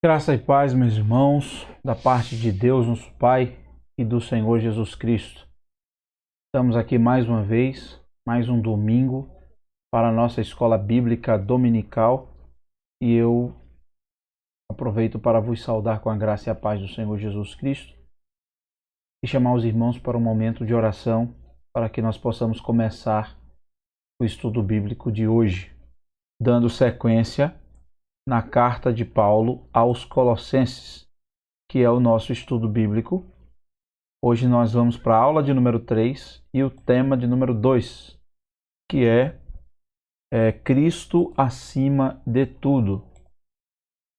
Graça e paz, meus irmãos, da parte de Deus, nosso Pai, e do Senhor Jesus Cristo. Estamos aqui mais uma vez, mais um domingo, para a nossa escola bíblica dominical, e eu aproveito para vos saudar com a graça e a paz do Senhor Jesus Cristo e chamar os irmãos para um momento de oração, para que nós possamos começar o estudo bíblico de hoje, dando sequência na carta de Paulo aos Colossenses, que é o nosso estudo bíblico. Hoje nós vamos para a aula de número 3 e o tema de número 2, que é Cristo acima de tudo.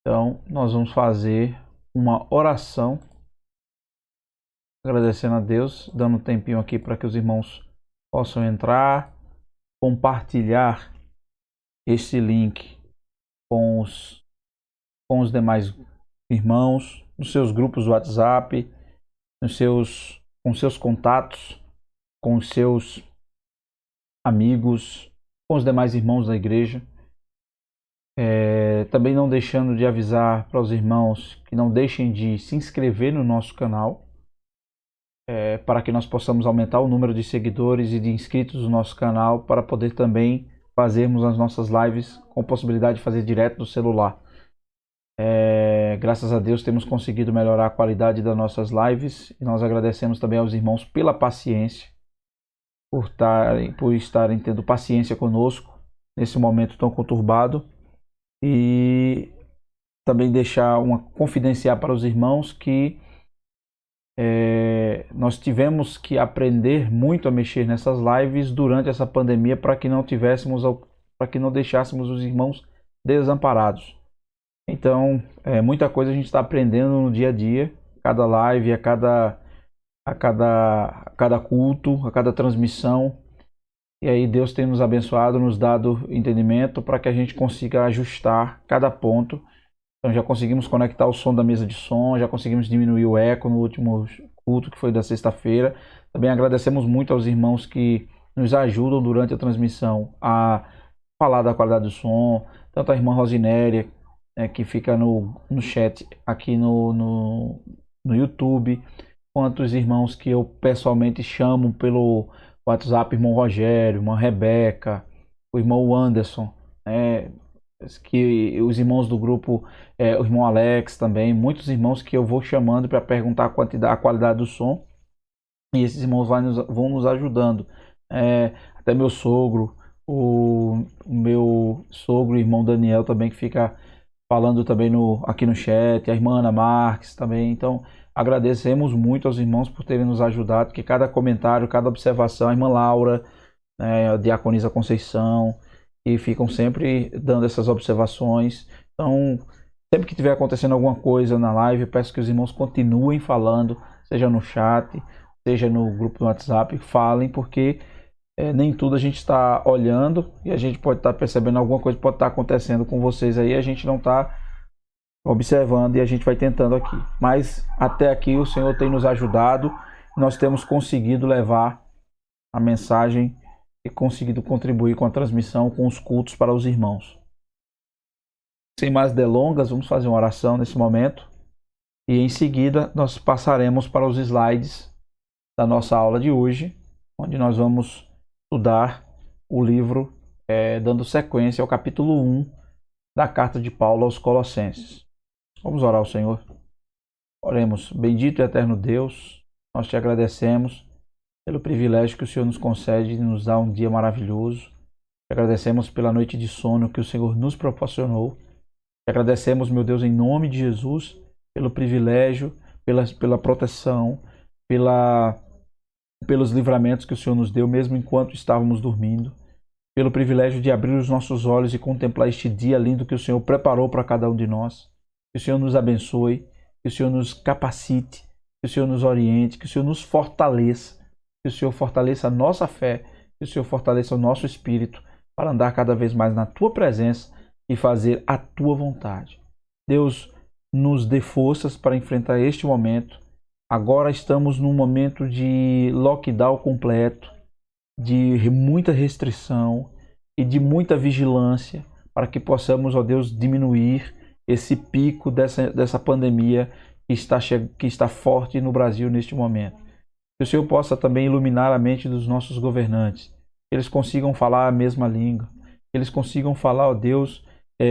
Então, nós vamos fazer uma oração, agradecendo a Deus, dando um tempinho aqui para que os irmãos possam entrar, compartilhar esse link com os demais irmãos, nos seus grupos do WhatsApp, com seus contatos, com os seus amigos, com os demais irmãos da igreja. Também não deixando de avisar para os irmãos que não deixem de se inscrever no nosso canal, para que nós possamos aumentar o número de seguidores e de inscritos do nosso canal, para poder também fazermos as nossas lives com possibilidade de fazer direto do celular. Graças a Deus temos conseguido melhorar a qualidade das nossas lives e nós agradecemos também aos irmãos pela paciência, por estarem tendo paciência conosco nesse momento tão conturbado, e também confidenciar para os irmãos que nós tivemos que aprender muito a mexer nessas lives durante essa pandemia, para que não deixássemos os irmãos desamparados. Então, muita coisa a gente está aprendendo no dia a dia, cada live, a cada culto, a cada transmissão. E aí Deus tem nos abençoado, nos dado entendimento para que a gente consiga ajustar cada ponto. Então já conseguimos conectar o som da mesa de som, já conseguimos diminuir o eco no último culto, que foi da sexta-feira. Também agradecemos muito aos irmãos que nos ajudam durante a transmissão a falar da qualidade do som, tanto a irmã Rosinéria, que fica no chat aqui no YouTube, quanto os irmãos que eu pessoalmente chamo pelo WhatsApp, irmão Rogério, irmã Rebeca, o irmão Anderson, que os irmãos do grupo, o irmão Alex também, muitos irmãos que eu vou chamando para perguntar a qualidade do som, e esses irmãos vão nos ajudando. Até meu sogro, o meu sogro, o irmão Daniel também, que fica falando também aqui no chat, a irmã Ana Marques também. Então, agradecemos muito aos irmãos por terem nos ajudado, porque cada comentário, cada observação, a irmã Laura, a diaconisa Conceição, e ficam sempre dando essas observações. Então, sempre que tiver acontecendo alguma coisa na live, eu peço que os irmãos continuem falando, seja no chat, seja no grupo do WhatsApp, falem, porque nem tudo a gente está olhando, e a gente pode estar percebendo alguma coisa que pode estar acontecendo com vocês aí, a gente não está observando, e a gente vai tentando aqui. Mas até aqui o Senhor tem nos ajudado, nós temos conseguido levar a mensagem e conseguido contribuir com a transmissão, com os cultos para os irmãos. Sem mais delongas, vamos fazer uma oração nesse momento, e em seguida nós passaremos para os slides da nossa aula de hoje, onde nós vamos estudar o livro, dando sequência ao capítulo 1 da carta de Paulo aos Colossenses. Vamos orar ao Senhor. Oremos. Bendito e eterno Deus, nós te agradecemos pelo privilégio que o Senhor nos concede de nos dar um dia maravilhoso. Te agradecemos pela noite de sono que o Senhor nos proporcionou. Te agradecemos, meu Deus, em nome de Jesus, pelo privilégio, pela proteção, pelos livramentos que o Senhor nos deu, mesmo enquanto estávamos dormindo, pelo privilégio de abrir os nossos olhos e contemplar este dia lindo que o Senhor preparou para cada um de nós. Que o Senhor nos abençoe, que o Senhor nos capacite, que o Senhor nos oriente, que o Senhor nos fortaleça, que o Senhor fortaleça a nossa fé, que o Senhor fortaleça o nosso espírito para andar cada vez mais na Tua presença e fazer a Tua vontade. Deus, nos dê forças para enfrentar este momento. Agora estamos num momento de lockdown completo, de muita restrição e de muita vigilância, para que possamos, ó Deus, diminuir esse pico dessa pandemia que está forte no Brasil neste momento. Que o Senhor possa também iluminar a mente dos nossos governantes, que eles consigam falar a mesma língua, que eles consigam falar, ó Deus,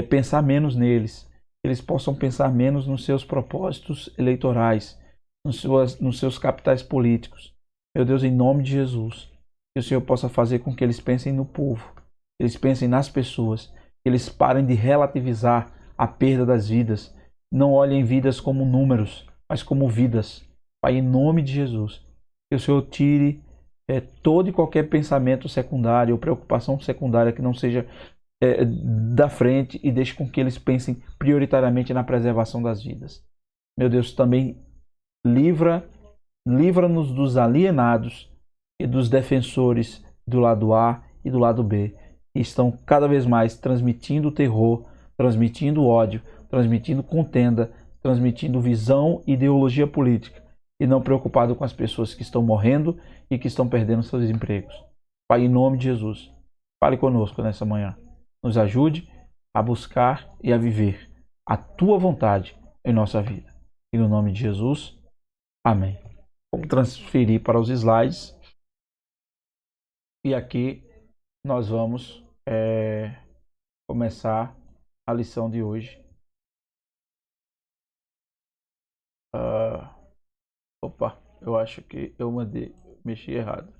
pensar menos neles, que eles possam pensar menos nos seus propósitos eleitorais, nos seus capitais políticos. Meu Deus, em nome de Jesus, que o Senhor possa fazer com que eles pensem no povo, que eles pensem nas pessoas, que eles parem de relativizar a perda das vidas, não olhem vidas como números, mas como vidas. Pai, em nome de Jesus, que o Senhor tire todo e qualquer pensamento secundário ou preocupação secundária que não seja da frente e deixe com que eles pensem prioritariamente na preservação das vidas. Meu Deus, também livra-nos dos alienados e dos defensores do lado A e do lado B, que estão cada vez mais transmitindo terror, transmitindo ódio, transmitindo contenda, transmitindo visão e ideologia política, e não preocupado com as pessoas que estão morrendo e que estão perdendo seus empregos. Pai, em nome de Jesus, fale conosco nessa manhã. Nos ajude a buscar e a viver a Tua vontade em nossa vida. E no nome de Jesus, amém. Vamos transferir para os slides. E aqui nós vamos começar a lição de hoje. Opa, eu acho que eu mexi errado.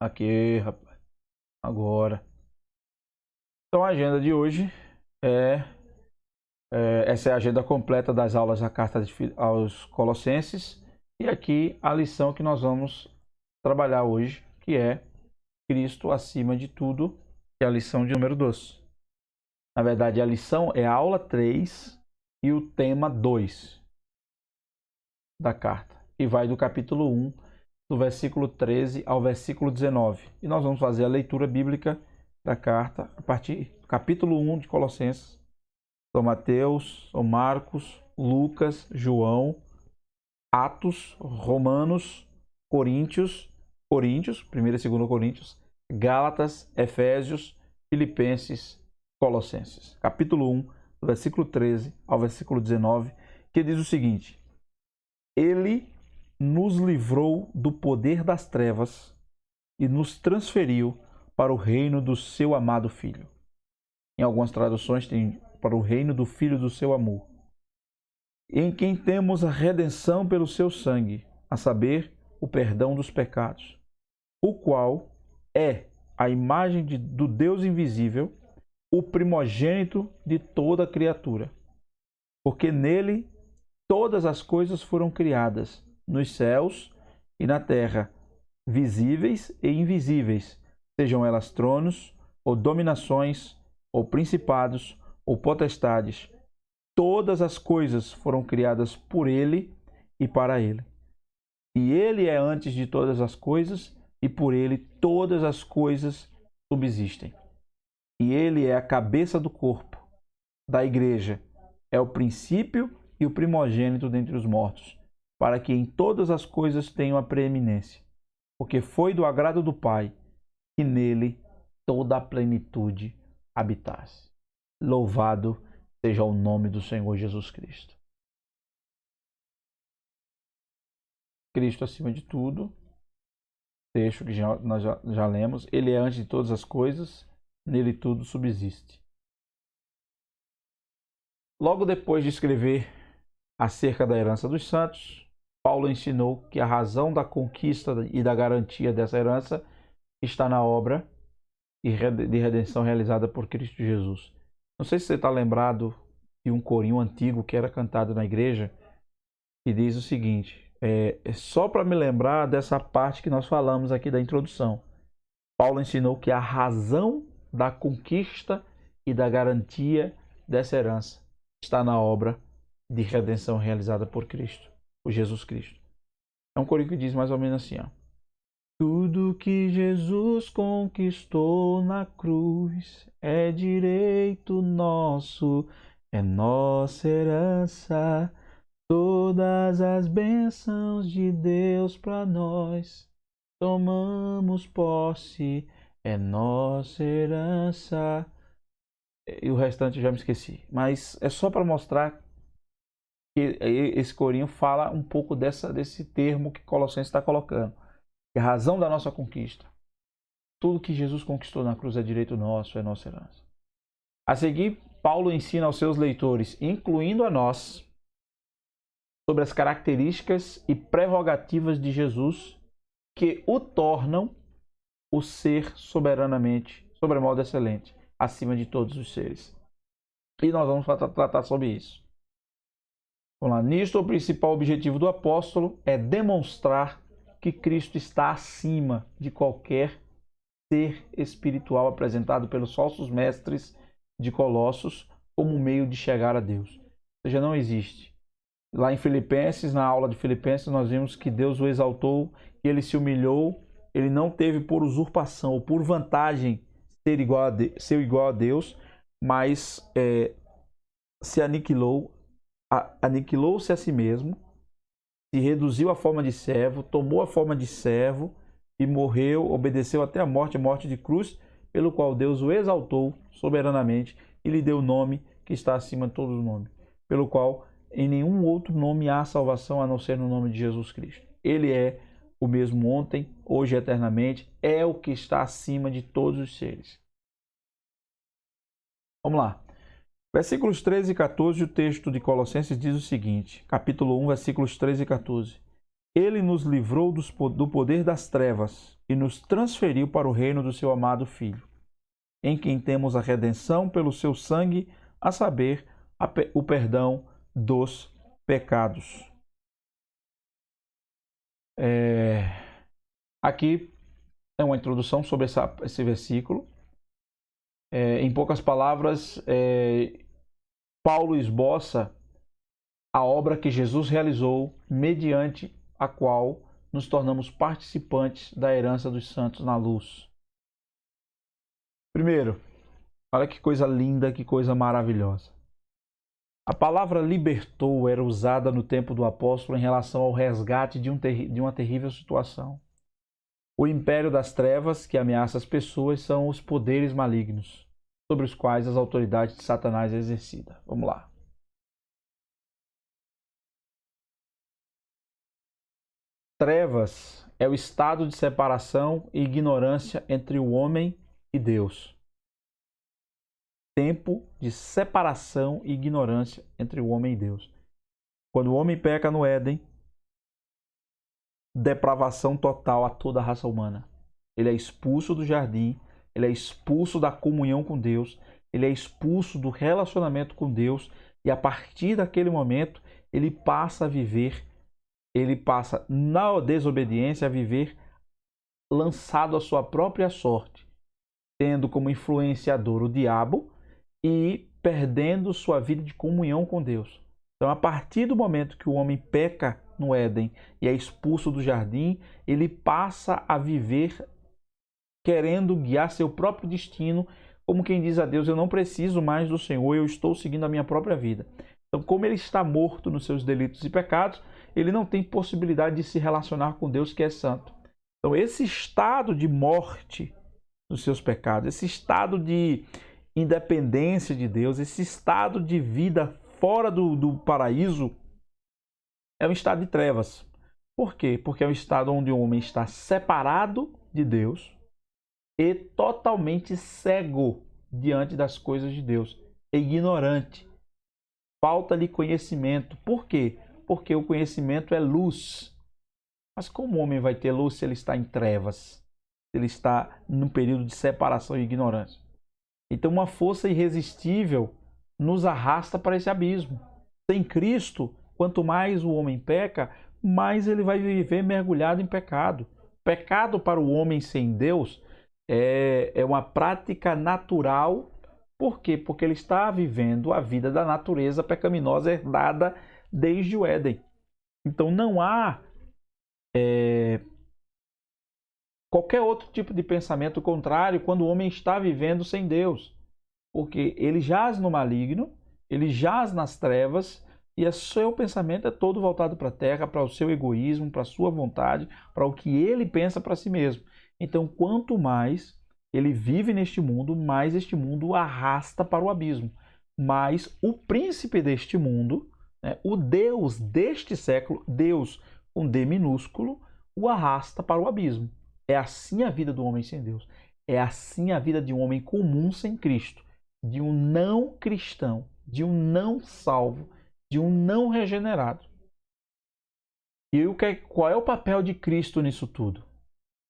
Aqui, rapaz. Agora. Então a agenda de hoje essa é a agenda completa das aulas da carta aos Colossenses. E aqui a lição que nós vamos trabalhar hoje, que é Cristo acima de tudo, que é a lição de número 2. Na verdade, a lição é a aula 3 e o tema 2 da carta, que vai do capítulo 1, do versículo 13 ao versículo 19. E nós vamos fazer a leitura bíblica da carta a partir do capítulo 1 de Colossenses. São Mateus, São Marcos, Lucas, João, Atos, Romanos, Coríntios, 1º e 2º Coríntios, Gálatas, Efésios, Filipenses, Colossenses. Capítulo 1, do versículo 13 ao versículo 19, que diz o seguinte: Ele nos livrou do poder das trevas e nos transferiu para o reino do seu amado Filho. Em algumas traduções tem para o reino do Filho do seu amor, em quem temos a redenção pelo seu sangue, a saber, o perdão dos pecados, o qual é a imagem do Deus invisível, o primogênito de toda criatura. Porque nele todas as coisas foram criadas, nos céus e na terra, visíveis e invisíveis, sejam elas tronos, ou dominações, ou principados, ou potestades. Todas as coisas foram criadas por ele e para ele. E ele é antes de todas as coisas, e por ele todas as coisas subsistem. E ele é a cabeça do corpo, da igreja, é o princípio e o primogênito dentre os mortos, para que em todas as coisas tenham a preeminência, porque foi do agrado do Pai que nele toda a plenitude habitasse. Louvado seja o nome do Senhor Jesus Cristo. Cristo acima de tudo, texto que nós já lemos, ele é antes de todas as coisas, nele tudo subsiste. Logo depois de escrever acerca da herança dos santos, Paulo ensinou que a razão da conquista e da garantia dessa herança está na obra de redenção realizada por Cristo Jesus. Não sei se você está lembrado de um corinho antigo que era cantado na igreja, que diz o seguinte, só para me lembrar dessa parte que nós falamos aqui da introdução. Paulo ensinou que a razão da conquista e da garantia dessa herança está na obra de redenção realizada por Cristo, por Jesus Cristo. É um corinho que diz mais ou menos assim, ó. Tudo que Jesus conquistou na cruz é direito nosso, é nossa herança. Todas as bênçãos de Deus para nós, tomamos posse, é nossa herança. e o restante eu já me esqueci. Mas é só para mostrar que esse corinho fala um pouco desse termo que Colossenses está colocando. Que a razão da nossa conquista. Tudo que Jesus conquistou na cruz é direito nosso, é nossa herança. A seguir, Paulo ensina aos seus leitores, incluindo a nós, sobre as características e prerrogativas de Jesus que o tornam o ser soberanamente, sobremodo excelente, acima de todos os seres. E nós vamos tratar sobre isso. Vamos lá. Nisto, o principal objetivo do apóstolo é demonstrar que Cristo está acima de qualquer ser espiritual apresentado pelos falsos mestres de Colossos como meio de chegar a Deus. Ou seja, não existe. Lá em Filipenses, na aula de Filipenses, nós vimos que Deus o exaltou, que ele se humilhou, ele não teve por usurpação ou por vantagem ser igual a Deus, mas se aniquilou-se a si mesmo, se reduziu à forma de servo, tomou a forma de servo e morreu, obedeceu até a morte de cruz, pelo qual Deus o exaltou soberanamente e lhe deu o nome que está acima de todo o nome, pelo qual em nenhum outro nome há salvação a não ser no nome de Jesus Cristo. Ele é o mesmo ontem, hoje e eternamente, é o que está acima de todos os seres. Vamos lá. Versículos 13 e 14, o texto de Colossenses diz o seguinte, capítulo 1, versículos 13 e 14. Ele nos livrou do poder das trevas e nos transferiu para o reino do seu amado Filho, em quem temos a redenção pelo seu sangue, a saber, o perdão dos pecados. Aqui é uma introdução sobre esse versículo. Em poucas palavras, Paulo esboça a obra que Jesus realizou, mediante a qual nos tornamos participantes da herança dos santos na luz. Primeiro, olha que coisa linda, que coisa maravilhosa. A palavra libertou era usada no tempo do apóstolo em relação ao resgate de uma terrível situação. O império das trevas que ameaça as pessoas são os poderes malignos, sobre os quais as autoridades de Satanás é exercida. Vamos lá. Trevas é o estado de separação e ignorância entre o homem e Deus. Tempo de separação e ignorância entre o homem e Deus. Quando o homem peca no Éden, depravação total a toda a raça humana. Ele é expulso do jardim, ele é expulso da comunhão com Deus, ele é expulso do relacionamento com Deus e a partir daquele momento ele passa a viver, ele passa na desobediência a viver lançado à sua própria sorte, tendo como influenciador o diabo e perdendo sua vida de comunhão com Deus. Então, a partir do momento que o homem peca no Éden e é expulso do jardim, ele passa a viver querendo guiar seu próprio destino, como quem diz a Deus, eu não preciso mais do Senhor, eu estou seguindo a minha própria vida. Então, como ele está morto nos seus delitos e pecados, ele não tem possibilidade de se relacionar com Deus, que é santo. Então, esse estado de morte dos seus pecados, esse estado de independência de Deus, esse estado de vida fora do paraíso, é um estado de trevas. Por quê? Porque é um estado onde o homem está separado de Deus e totalmente cego diante das coisas de Deus, é ignorante. Falta-lhe conhecimento. Por quê? Porque o conhecimento é luz. Mas como o homem vai ter luz se ele está em trevas? Se ele está num período de separação e ignorância? Então uma força irresistível nos arrasta para esse abismo. Sem Cristo, quanto mais o homem peca, mais ele vai viver mergulhado em pecado. Pecado para o homem sem Deus é uma prática natural. Por quê? Porque ele está vivendo a vida da natureza pecaminosa herdada desde o Éden. Então não há qualquer outro tipo de pensamento contrário quando o homem está vivendo sem Deus. Porque ele jaz no maligno, ele jaz nas trevas e o seu pensamento é todo voltado para a terra, para o seu egoísmo, para a sua vontade, para o que ele pensa para si mesmo. Então, quanto mais Ele vive neste mundo, mas este mundo o arrasta para o abismo. Mas o príncipe deste mundo, né, o Deus deste século, Deus com D minúsculo, o arrasta para o abismo. É assim a vida do homem sem Deus. É assim a vida de um homem comum sem Cristo, de um não cristão, de um não salvo, de um não regenerado. E qual é o papel de Cristo nisso tudo?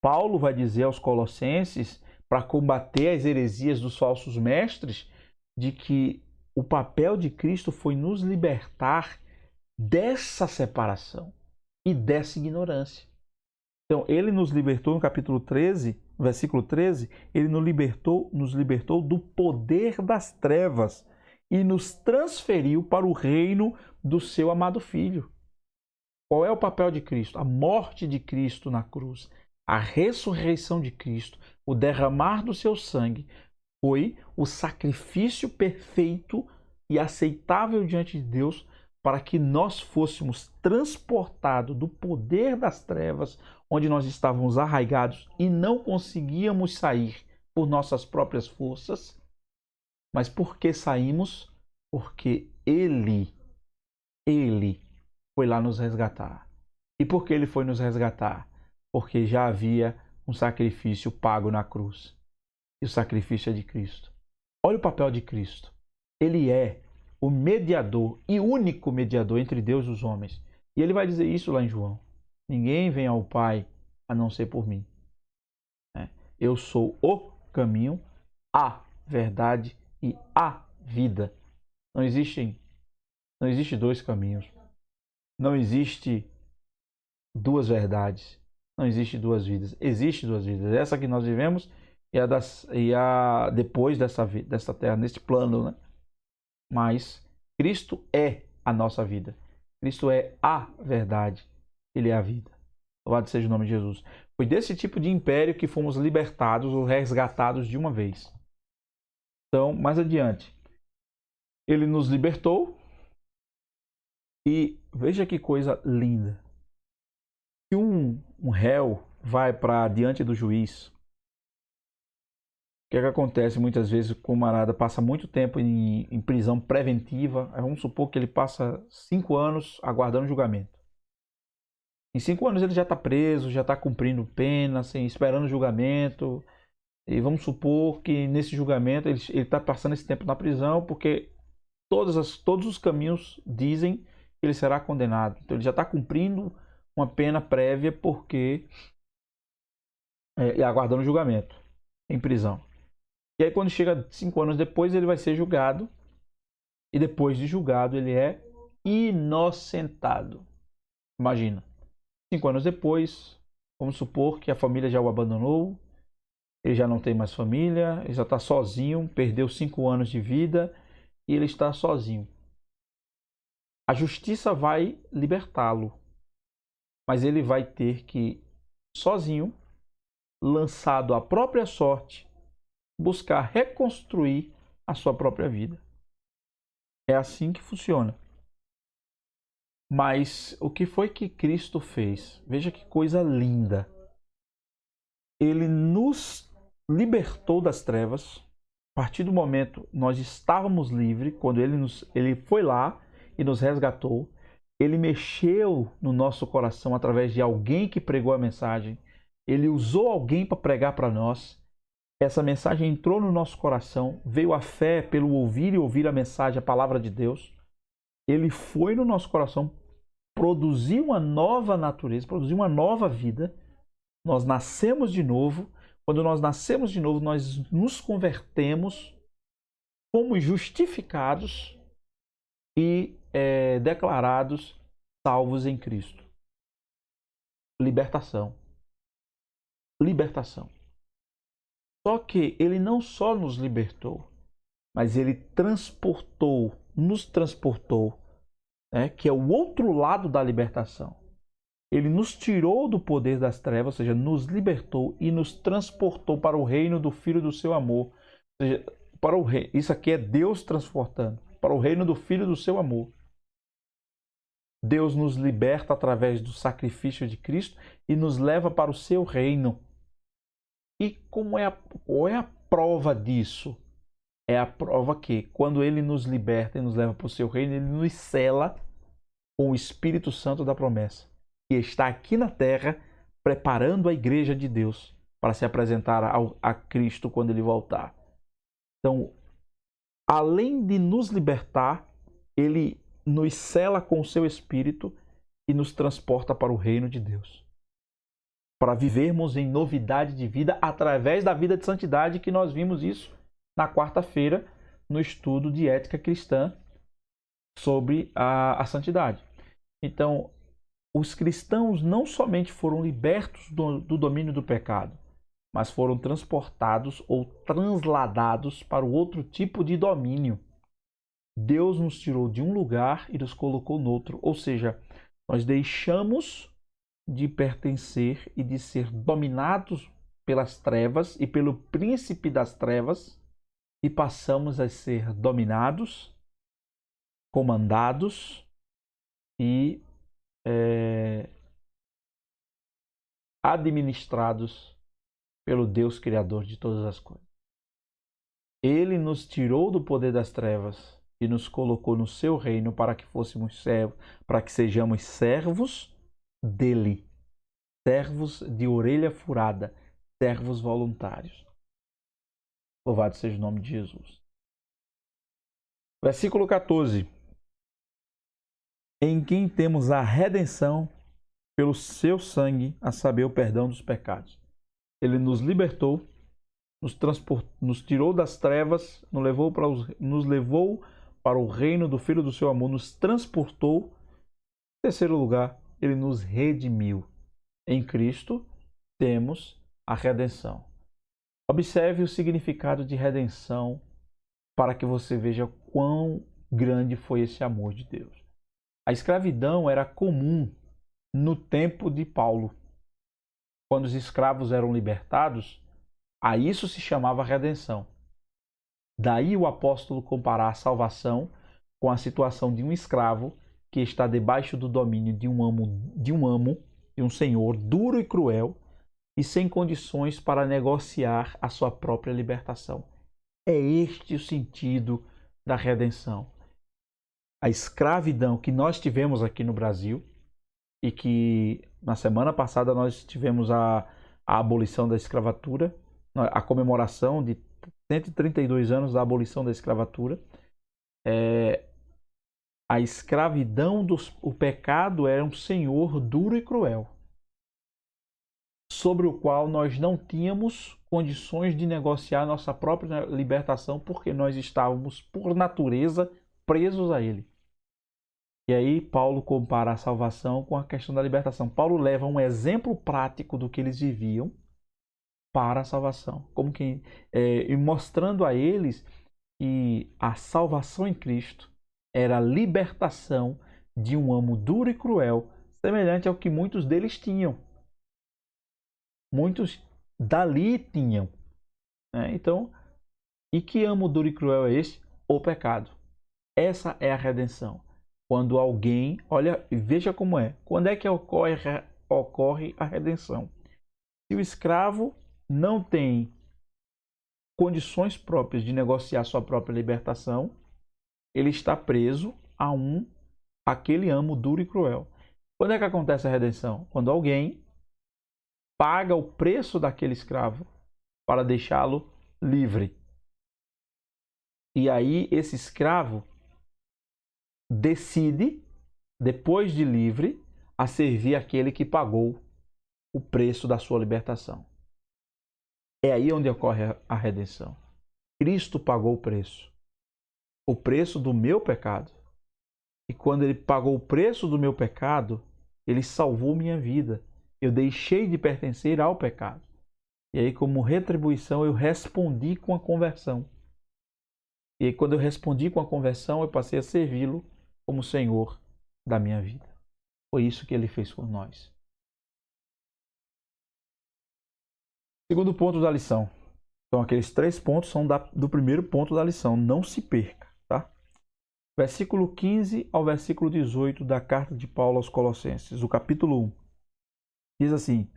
Paulo vai dizer aos Colossenses, para combater as heresias dos falsos mestres, de que o papel de Cristo foi nos libertar dessa separação e dessa ignorância. Então, ele nos libertou no capítulo 13, versículo 13, ele nos libertou do poder das trevas e nos transferiu para o reino do seu amado Filho. Qual é o papel de Cristo? A morte de Cristo na cruz, a ressurreição de Cristo, o derramar do seu sangue, foi o sacrifício perfeito e aceitável diante de Deus para que nós fôssemos transportados do poder das trevas, onde nós estávamos arraigados e não conseguíamos sair por nossas próprias forças. Mas por que saímos? Porque Ele foi lá nos resgatar. E por que Ele foi nos resgatar? Porque já havia um sacrifício pago na cruz. E o sacrifício é de Cristo. Olha o papel de Cristo. Ele é o mediador e único mediador entre Deus e os homens. E ele vai dizer isso lá em João. Ninguém vem ao Pai a não ser por mim. Eu sou o caminho, a verdade e a vida. Não existe dois caminhos. Não existe duas verdades. Não existe duas vidas. Existe duas vidas. Essa que nós vivemos e a depois dessa terra, neste plano, né? Mas Cristo é a nossa vida. Cristo é a verdade. Ele é a vida. Louvado seja o nome de Jesus. Foi desse tipo de império que fomos libertados ou resgatados de uma vez. Então, mais adiante, ele nos libertou e veja que coisa linda. Se um réu vai para diante do juiz, o que é que acontece muitas vezes? O camarada passa muito tempo em prisão preventiva. Vamos supor que ele passa 5 anos aguardando julgamento. Em 5 anos ele já está preso, já está cumprindo pena, assim, esperando julgamento. E vamos supor que nesse julgamento ele está passando esse tempo na prisão porque todos os caminhos dizem que ele será condenado. Então ele já está cumprindo uma pena prévia porque aguardando julgamento em prisão. E aí quando chega 5 anos depois ele vai ser julgado e depois de julgado ele é inocentado. Imagina, 5 anos depois, vamos supor que a família já o abandonou, ele já não tem mais família, ele já está sozinho, perdeu 5 anos de vida e ele está sozinho. A justiça vai libertá-lo, mas ele vai ter que, sozinho, lançado à própria sorte, buscar reconstruir a sua própria vida. É assim que funciona. Mas o que foi que Cristo fez? Veja que coisa linda. Ele nos libertou das trevas. A partir do momento nós estávamos livres, quando ele foi lá e nos resgatou, ele mexeu no nosso coração através de alguém que pregou a mensagem. Ele usou alguém para pregar para nós. Essa mensagem entrou no nosso coração, veio a fé pelo ouvir e ouvir a mensagem, a palavra de Deus. Ele foi no nosso coração, produziu uma nova natureza, produziu uma nova vida. Nós nascemos de novo. Quando nós nascemos de novo, nós nos convertemos, fomos justificados e declarados salvos em Cristo. Libertação. Libertação. Só que ele não só nos libertou, mas ele nos transportou, que é o outro lado da libertação. Ele nos tirou do poder das trevas, ou seja, nos libertou e nos transportou para o reino do Filho do seu amor. Ou seja, isso aqui é Deus transportando para o reino do Filho do seu amor. Deus nos liberta através do sacrifício de Cristo e nos leva para o seu reino. E qual é a prova disso? É a prova que, quando ele nos liberta e nos leva para o seu reino, ele nos sela com o Espírito Santo da promessa, que está aqui na terra, preparando a igreja de Deus para se apresentar a Cristo quando ele voltar. Então, além de nos libertar, ele nos sela com o seu Espírito e nos transporta para o reino de Deus, para vivermos em novidade de vida através da vida de santidade, que nós vimos isso na quarta-feira no estudo de ética cristã sobre a santidade. Então, os cristãos não somente foram libertos do domínio do pecado, mas foram transportados ou transladados para o outro tipo de domínio. Deus nos tirou de um lugar e nos colocou no outro, ou seja, nós deixamos de pertencer e de ser dominados pelas trevas e pelo príncipe das trevas e passamos a ser dominados, comandados e administrados pelo Deus Criador de todas as coisas. Ele nos tirou do poder das trevas e nos colocou no seu reino para que fôssemos servos, para que sejamos servos dele, servos de orelha furada, servos voluntários. Louvado seja o nome de Jesus. Versículo 14. Em quem temos a redenção pelo seu sangue, a saber, o perdão dos pecados. Ele nos libertou, nos tirou das trevas, nos levou para o reino do Filho do seu amor, nos transportou. Em terceiro lugar, ele nos redimiu. Em Cristo temos a redenção. Observe o significado de redenção para que você veja quão grande foi esse amor de Deus. A escravidão era comum no tempo de Paulo. Quando os escravos eram libertados, a isso se chamava redenção. Daí o apóstolo comparar a salvação com a situação de um escravo que está debaixo do domínio de um senhor duro e cruel e sem condições para negociar a sua própria libertação. É este o sentido da redenção. A escravidão que nós tivemos aqui no Brasil e que na semana passada nós tivemos a abolição da escravatura, a comemoração de 132 anos da abolição da escravatura. A escravidão, o pecado era um senhor duro e cruel, sobre o qual nós não tínhamos condições de negociar nossa própria libertação, porque nós estávamos, por natureza, presos a ele. E aí Paulo compara a salvação com a questão da libertação. Paulo leva um exemplo prático do que eles viviam para a salvação, como que mostrando a eles que a salvação em Cristo era a libertação de um amo duro e cruel, semelhante ao que muitos deles tinham. Muitos dali tinham. Então, e que amo duro e cruel é esse? O pecado. Essa é a redenção. Quando alguém, olha, veja como é. Quando é que ocorre a redenção? Se o escravo não tem condições próprias de negociar sua própria libertação, ele está preso a aquele amo duro e cruel. Quando é que acontece a redenção? Quando alguém paga o preço daquele escravo para deixá-lo livre. E aí esse escravo decide, depois de livre, a servir aquele que pagou o preço da sua libertação. É aí onde ocorre a redenção. Cristo pagou o preço do meu pecado. E quando ele pagou o preço do meu pecado, ele salvou minha vida. Eu deixei de pertencer ao pecado. E aí, como retribuição, eu respondi com a conversão. E aí, quando eu respondi com a conversão, eu passei a servi-lo como Senhor da minha vida. Foi isso que ele fez por nós. Segundo ponto da lição. Então, aqueles 3 pontos são do primeiro ponto da lição. Não se perca, tá? Versículo 15 ao versículo 18 da carta de Paulo aos Colossenses, o capítulo 1. Diz assim: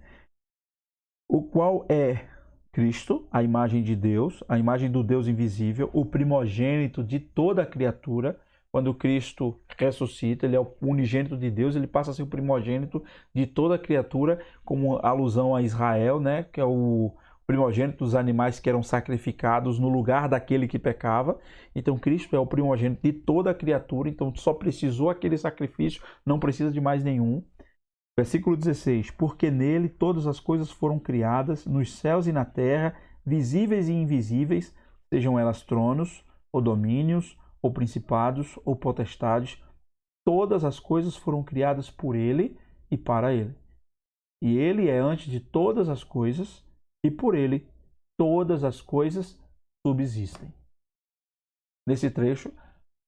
o qual é Cristo, a imagem de Deus, a imagem do Deus invisível, o primogênito de toda a criatura. Quando Cristo ressuscita, ele é o unigênito de Deus, ele passa a ser o primogênito de toda a criatura, como alusão a Israel, né? Que é o primogênito dos animais que eram sacrificados no lugar daquele que pecava. Então Cristo é o primogênito de toda a criatura, então só precisou aquele sacrifício, não precisa de mais nenhum. Versículo 16: porque nele todas as coisas foram criadas, nos céus e na terra, visíveis e invisíveis, sejam elas tronos, ou domínios, ou principados, ou potestades, todas as coisas foram criadas por ele e para ele. E ele é antes de todas as coisas, e por ele todas as coisas subsistem. Nesse trecho,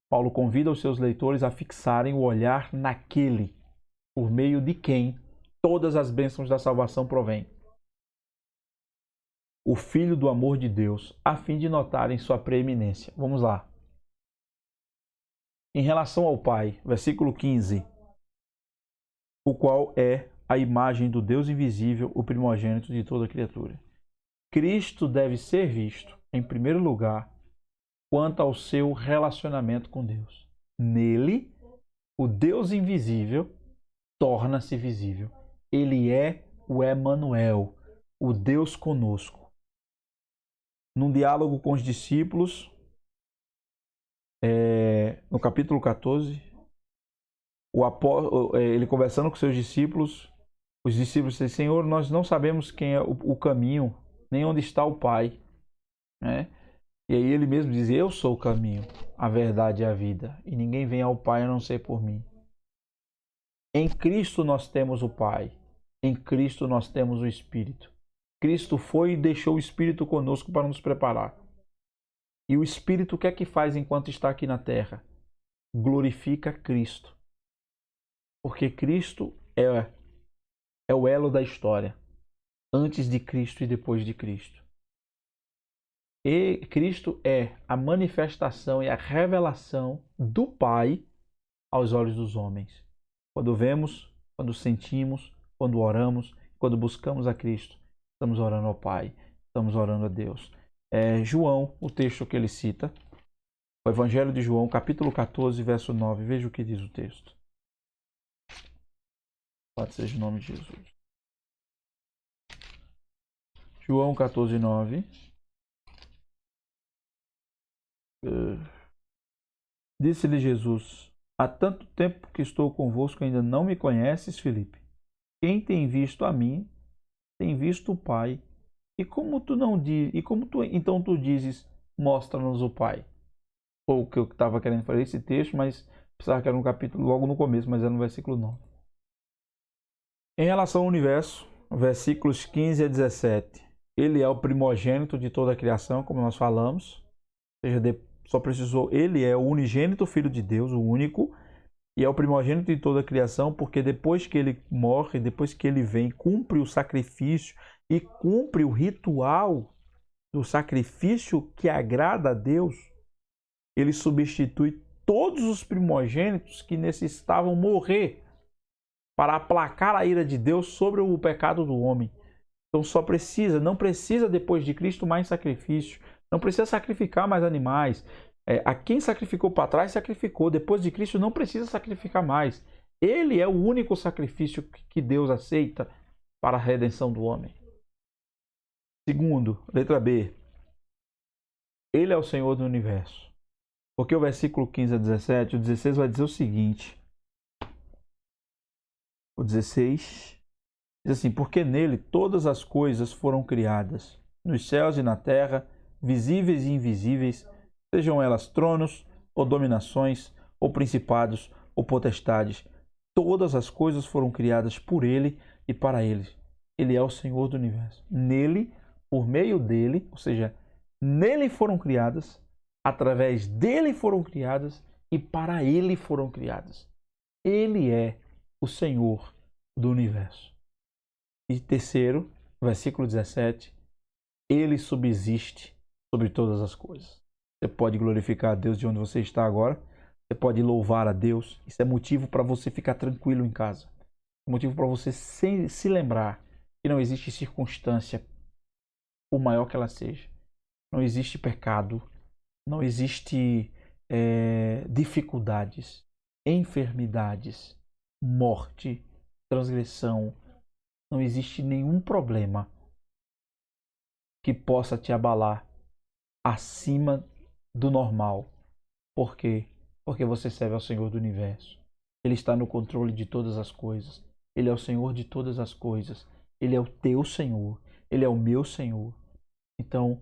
Paulo convida os seus leitores a fixarem o olhar naquele, por meio de quem todas as bênçãos da salvação provêm. O Filho do amor de Deus, a fim de notarem sua preeminência. Vamos lá. Em relação ao Pai, versículo 15, o qual é a imagem do Deus invisível, o primogênito de toda criatura. Cristo deve ser visto, em primeiro lugar, quanto ao seu relacionamento com Deus. Nele, o Deus invisível torna-se visível. Ele é o Emanuel, o Deus conosco. Num diálogo com os discípulos, no capítulo 14, ele conversando com seus discípulos, os discípulos dizem: Senhor, nós não sabemos quem é o caminho, nem onde está o Pai. Né? E aí ele mesmo diz: eu sou o caminho, a verdade e a vida, e ninguém vem ao Pai a não ser por mim. Em Cristo nós temos o Pai, em Cristo nós temos o Espírito. Cristo foi e deixou o Espírito conosco para nos preparar. E o Espírito o que é que faz enquanto está aqui na terra? Glorifica Cristo. Porque Cristo é o elo da história, antes de Cristo e depois de Cristo. E Cristo é a manifestação e a revelação do Pai aos olhos dos homens. Quando vemos, quando sentimos, quando oramos, quando buscamos a Cristo, estamos orando ao Pai, estamos orando a Deus. João, o texto que ele cita, o Evangelho de João, capítulo 14, verso 9. Veja o que diz o texto. Pode seja o nome de Jesus. João 14, 9. Disse-lhe Jesus: há tanto tempo que estou convosco, ainda não me conheces, Filipe? Quem tem visto a mim, tem visto o Pai. E como tu então tu dizes: mostra-nos o Pai? Ou o que eu estava querendo fazer esse texto, mas precisava que era no capítulo logo no começo, mas era no versículo 9. Em relação ao universo, versículos 15 a 17. Ele é o primogênito de toda a criação, como nós falamos. Ou seja, só precisou, ele é o unigênito Filho de Deus, o único, e é o primogênito de toda a criação, porque depois que ele morre, depois que ele vem, cumpre o sacrifício e cumpre o ritual do sacrifício que agrada a Deus, ele substitui todos os primogênitos que necessitavam morrer para aplacar a ira de Deus sobre o pecado do homem. Então não precisa depois de Cristo mais sacrifício, não precisa sacrificar mais animais. A quem sacrificou para trás, sacrificou. Depois de Cristo não precisa sacrificar mais. Ele é o único sacrifício que Deus aceita para a redenção do homem. Segundo, letra B. Ele é o Senhor do universo. Porque o versículo 15 a 17, o 16 vai dizer o seguinte. O 16 diz assim: porque nele todas as coisas foram criadas, nos céus e na terra, visíveis e invisíveis, sejam elas tronos, ou dominações, ou principados, ou potestades. Todas as coisas foram criadas por ele e para ele. Ele é o Senhor do universo. Nele, por meio dele, ou seja, nele foram criadas, através dele foram criadas e para ele foram criadas. Ele é o Senhor do universo. E terceiro, versículo 17, ele subsiste sobre todas as coisas. Você pode glorificar a Deus de onde você está agora, você pode louvar a Deus. Isso é motivo para você ficar tranquilo em casa. É motivo para você se lembrar que não existe circunstância por maior que ela seja. Não existe pecado, não existe dificuldades, enfermidades, morte, transgressão. Não existe nenhum problema que possa te abalar acima do normal. Por quê? Porque você serve ao Senhor do universo. Ele está no controle de todas as coisas. Ele é o Senhor de todas as coisas. Ele é o teu Senhor. Ele é o meu Senhor. Então,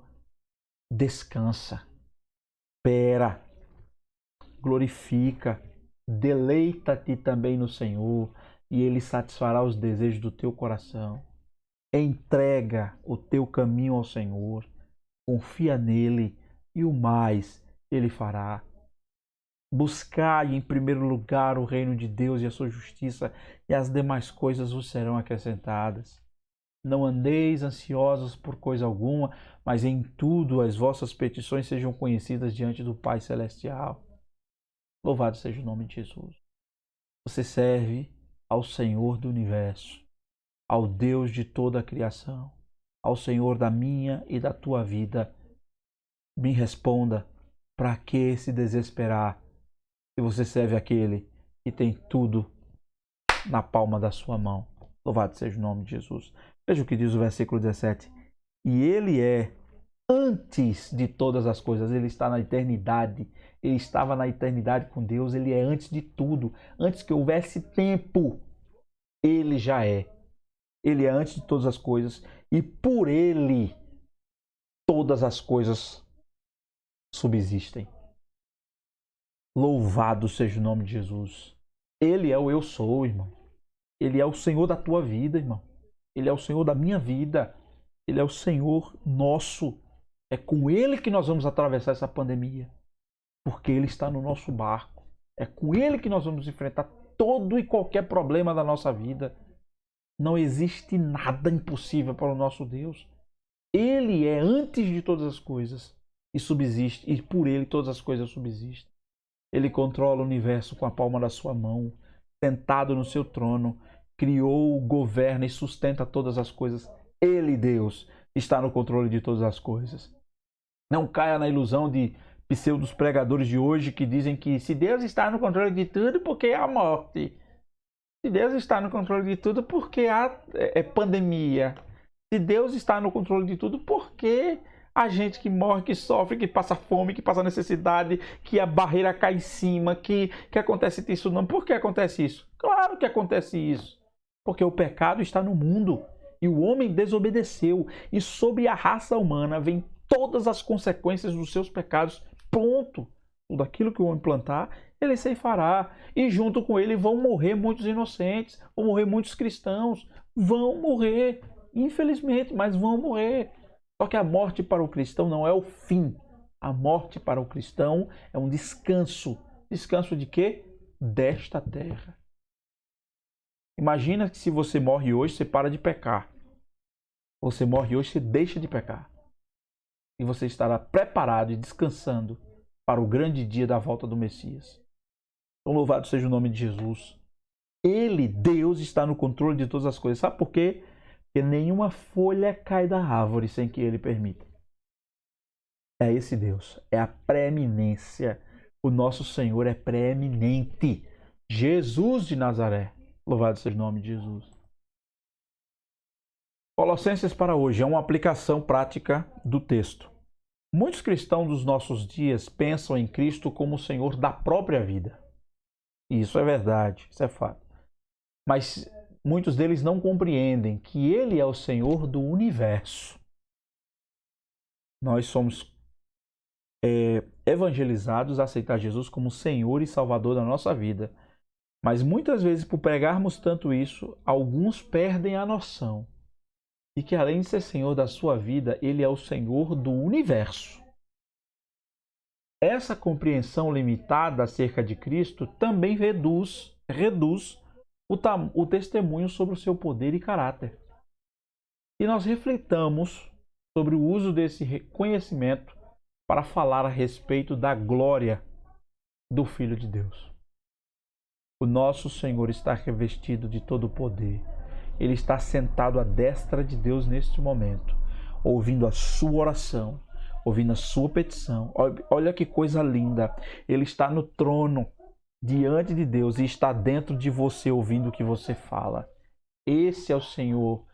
descansa. Espera. Glorifica. Deleita-te também no Senhor. E Ele satisfará os desejos do teu coração. Entrega o teu caminho ao Senhor. Confia nele. E o mais Ele fará. Buscai em primeiro lugar o reino de Deus e a sua justiça, e as demais coisas vos serão acrescentadas. Não andeis ansiosos por coisa alguma, mas em tudo as vossas petições sejam conhecidas diante do Pai Celestial. Louvado seja o nome de Jesus. Você serve ao Senhor do universo, ao Deus de toda a criação, ao Senhor da minha e da tua vida. Me responda, para que se desesperar? Se você serve aquele que tem tudo na palma da sua mão. Louvado seja o nome de Jesus. Veja o que diz o versículo 17. E ele é antes de todas as coisas. Ele está na eternidade. Ele estava na eternidade com Deus. Ele é antes de tudo. Antes que houvesse tempo, ele já é. Ele é antes de todas as coisas. E por ele, todas as coisas subsistem. Louvado seja o nome de Jesus. Ele é o eu sou, irmão. Ele é o Senhor da tua vida, irmão. Ele é o Senhor da minha vida. Ele é o Senhor nosso. É com Ele que nós vamos atravessar essa pandemia. Porque Ele está no nosso barco. É com Ele que nós vamos enfrentar todo e qualquer problema da nossa vida. Não existe nada impossível para o nosso Deus. Ele é antes de todas as coisas e subsiste. E por Ele todas as coisas subsistem. Ele controla o universo com a palma da sua mão, sentado no seu trono, criou, governa e sustenta todas as coisas. Ele, Deus, está no controle de todas as coisas. Não caia na ilusão de pseudos pregadores de hoje que dizem que se Deus está no controle de tudo, por que há morte? Se Deus está no controle de tudo, por que há pandemia? Se Deus está no controle de tudo, por que a gente que morre, que sofre, que passa fome, que passa necessidade, que a barreira cai em cima, que acontece isso não? Por que acontece isso? Claro que acontece isso. Porque o pecado está no mundo e o homem desobedeceu. E sobre a raça humana vem todas as consequências dos seus pecados. Pronto. Tudo aquilo que o homem plantar, ele ceifará. E junto com ele vão morrer muitos inocentes, vão morrer muitos cristãos. Vão morrer, infelizmente, mas vão morrer. Só que a morte para o cristão não é o fim. A morte para o cristão é um descanso. Descanso de quê? Desta terra. Imagina que se você morre hoje, você para de pecar. Você morre hoje, você deixa de pecar. E você estará preparado e descansando para o grande dia da volta do Messias. Então louvado seja o nome de Jesus. Ele, Deus, está no controle de todas as coisas. Sabe por quê? Porque nenhuma folha cai da árvore sem que Ele permita. É esse Deus. É a preeminência. O nosso Senhor é preeminente. Jesus de Nazaré. Louvado seja o nome de Jesus. Colossenses para hoje é uma aplicação prática do texto. Muitos cristãos dos nossos dias pensam em Cristo como o Senhor da própria vida. E isso é verdade, isso é fato. Mas muitos deles não compreendem que Ele é o Senhor do universo. Nós somos evangelizados a aceitar Jesus como Senhor e Salvador da nossa vida. Mas muitas vezes, por pregarmos tanto isso, alguns perdem a noção de que além de ser Senhor da sua vida, Ele é o Senhor do universo. Essa compreensão limitada acerca de Cristo também reduz o testemunho sobre o seu poder e caráter. E nós refletamos sobre o uso desse conhecimento para falar a respeito da glória do Filho de Deus. O nosso Senhor está revestido de todo o poder. Ele está sentado à destra de Deus neste momento. ouvindo a sua oração, ouvindo a sua petição. Olha que coisa linda. Ele está no trono, diante de Deus, e está dentro de você, ouvindo o que você fala. Esse é o Senhor.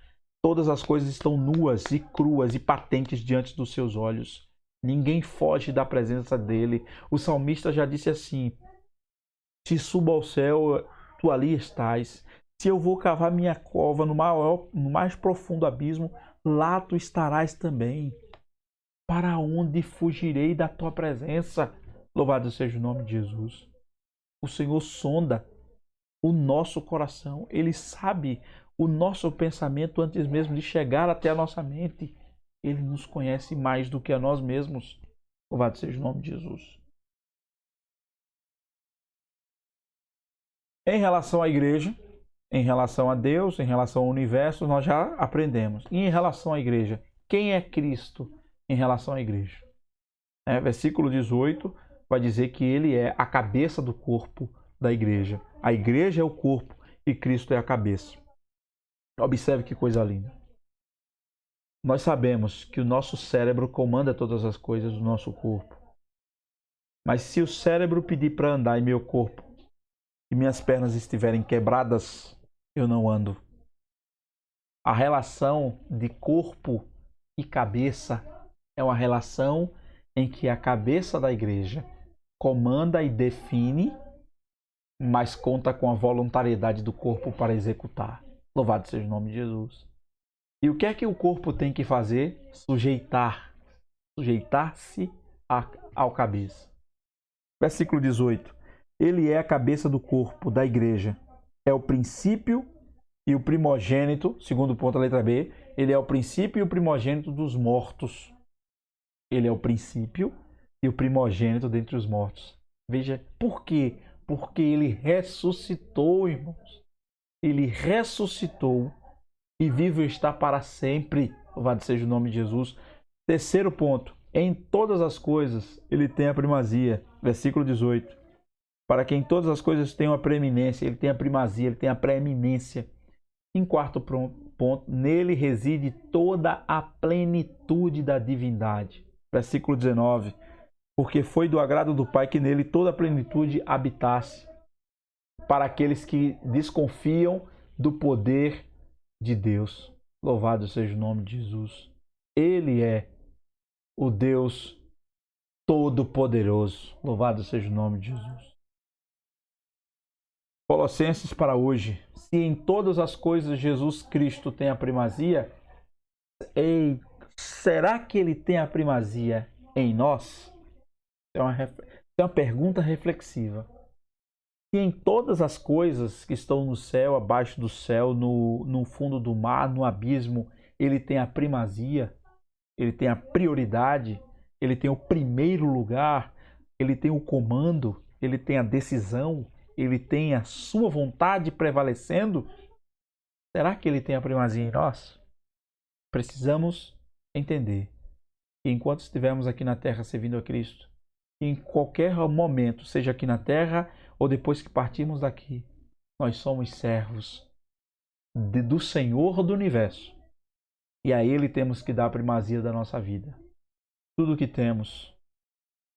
Todas as coisas estão nuas e cruas e patentes diante dos seus olhos. Ninguém foge da presença dele. O salmista já disse assim: se subo ao céu, tu ali estás. Se eu vou cavar minha cova no mais profundo abismo, lá tu estarás também. Para onde fugirei da tua presença? Louvado seja o nome de Jesus. O Senhor sonda o nosso coração. Ele sabe o nosso pensamento antes mesmo de chegar até a nossa mente. Ele nos conhece mais do que a nós mesmos. Louvado seja o nome de Jesus. Em relação à igreja, em relação a Deus, em relação ao universo, nós já aprendemos. E em relação à igreja, quem é Cristo em relação à igreja? Versículo 18 vai dizer que ele é a cabeça do corpo da igreja. A igreja é o corpo e Cristo é a cabeça. Observe que coisa linda. Nós sabemos que o nosso cérebro comanda todas as coisas do nosso corpo. Mas se o cérebro pedir para andar em meu corpo e minhas pernas estiverem quebradas, eu não ando. A relação de corpo e cabeça é uma relação em que a cabeça da igreja comanda e define, mas conta com a voluntariedade do corpo para executar. Louvado seja o nome de Jesus. E o que é que o corpo tem que fazer? Sujeitar-se ao cabeça. Versículo 18. Ele é a cabeça do corpo, da igreja. É o princípio e o primogênito, segundo ponto, a letra B. Ele é o princípio e o primogênito dos mortos. Ele é o princípio e o primogênito dentre os mortos. Veja, por quê? Porque ele ressuscitou, irmãos. Ele ressuscitou e vivo está para sempre. Louvado seja o nome de Jesus. Terceiro ponto. Em todas as coisas ele tem a primazia. Versículo 18. Para que em todas as coisas tenha a preeminência. Ele tem a primazia, ele tem a preeminência. Em quarto ponto. Nele reside toda a plenitude da divindade. Versículo 19. Porque foi do agrado do Pai que nele toda a plenitude habitasse. Para aqueles que desconfiam do poder de Deus. Louvado seja o nome de Jesus. Ele é o Deus Todo-Poderoso. Louvado seja o nome de Jesus. Colossenses para hoje. Se em todas as coisas Jesus Cristo tem a primazia, será que ele tem a primazia em nós? É uma pergunta reflexiva. Se em todas as coisas que estão no céu, abaixo do céu, no fundo do mar, no abismo, ele tem a primazia, ele tem a prioridade, ele tem o primeiro lugar, ele tem o comando, ele tem a decisão, ele tem a sua vontade prevalecendo, será que ele tem a primazia em nós? Precisamos entender que enquanto estivermos aqui na terra servindo a Cristo, em qualquer momento, seja aqui na terra ou depois que partirmos daqui, nós somos servos do Senhor do universo. E a Ele temos que dar a primazia da nossa vida. Tudo que temos,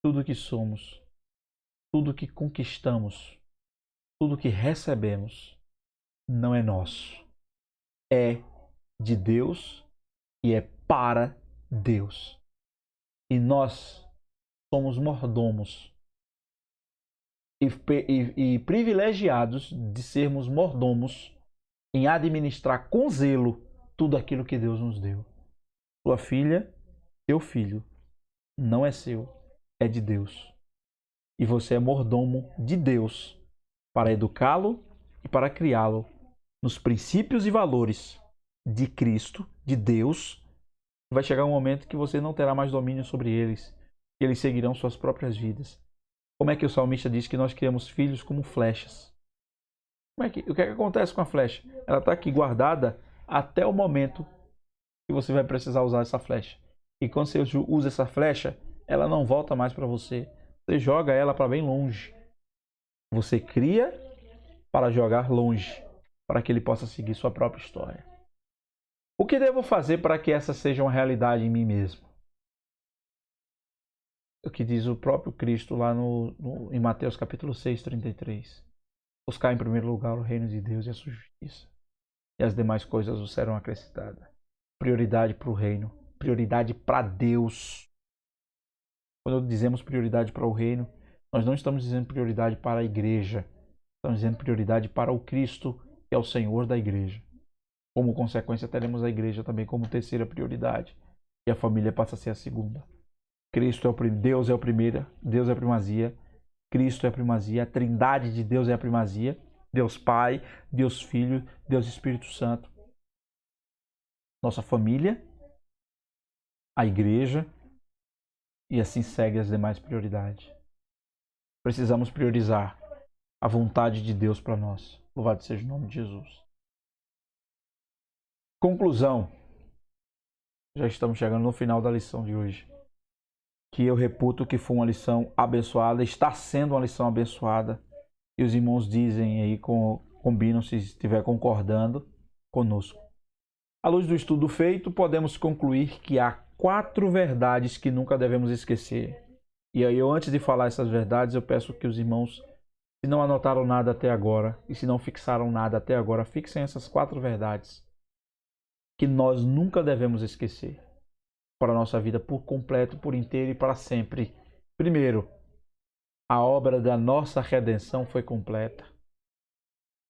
tudo que somos, tudo que conquistamos, tudo que recebemos, não é nosso. É de Deus e é para Deus. E nós somos mordomos e privilegiados de sermos mordomos em administrar com zelo tudo aquilo que Deus nos deu. Sua filha, seu filho, não é seu, é de Deus. E você é mordomo de Deus para educá-lo e para criá-lo nos princípios e valores de Cristo, de Deus. Vai chegar um momento que você não terá mais domínio sobre eles, e eles seguirão suas próprias vidas. Como é que o salmista diz que nós criamos filhos como flechas? O que é que acontece com a flecha? Ela está aqui guardada até o momento que você vai precisar usar essa flecha. E quando você usa essa flecha, ela não volta mais para você. Você joga ela para bem longe. Você cria para jogar longe, para que ele possa seguir sua própria história. O que devo fazer para que essa seja uma realidade em mim mesmo? O que diz o próprio Cristo lá em Mateus capítulo 6, 33. Buscar em primeiro lugar o reino de Deus e a sua justiça, e as demais coisas vos serão acrescentadas. Prioridade para o reino, prioridade para Deus. Quando dizemos prioridade para o reino, nós não estamos dizendo prioridade para a igreja, estamos dizendo prioridade para o Cristo, que é o Senhor da igreja. Como consequência, teremos a igreja também como terceira prioridade, e a família passa a ser a segunda. Cristo é o primeiro, Deus é o primeiro, Deus é a primazia, Cristo é a primazia, a trindade de Deus é a primazia, Deus Pai, Deus Filho, Deus Espírito Santo. Nossa família, a igreja, e assim segue as demais prioridades. Precisamos priorizar a vontade de Deus para nós. Louvado seja o nome de Jesus. Conclusão. Já estamos chegando no final da lição de hoje. Que eu reputo que foi uma lição abençoada, está sendo uma lição abençoada. E os irmãos dizem aí, combinam se estiver concordando conosco. À luz do estudo feito, podemos concluir que há 4 verdades que nunca devemos esquecer. E aí, antes de falar essas verdades, eu peço que os irmãos, se não anotaram nada até agora, e se não fixaram nada até agora, fixem essas 4 verdades que nós nunca devemos esquecer para a nossa vida por completo, por inteiro e para sempre. Primeiro, a obra da nossa redenção foi completa.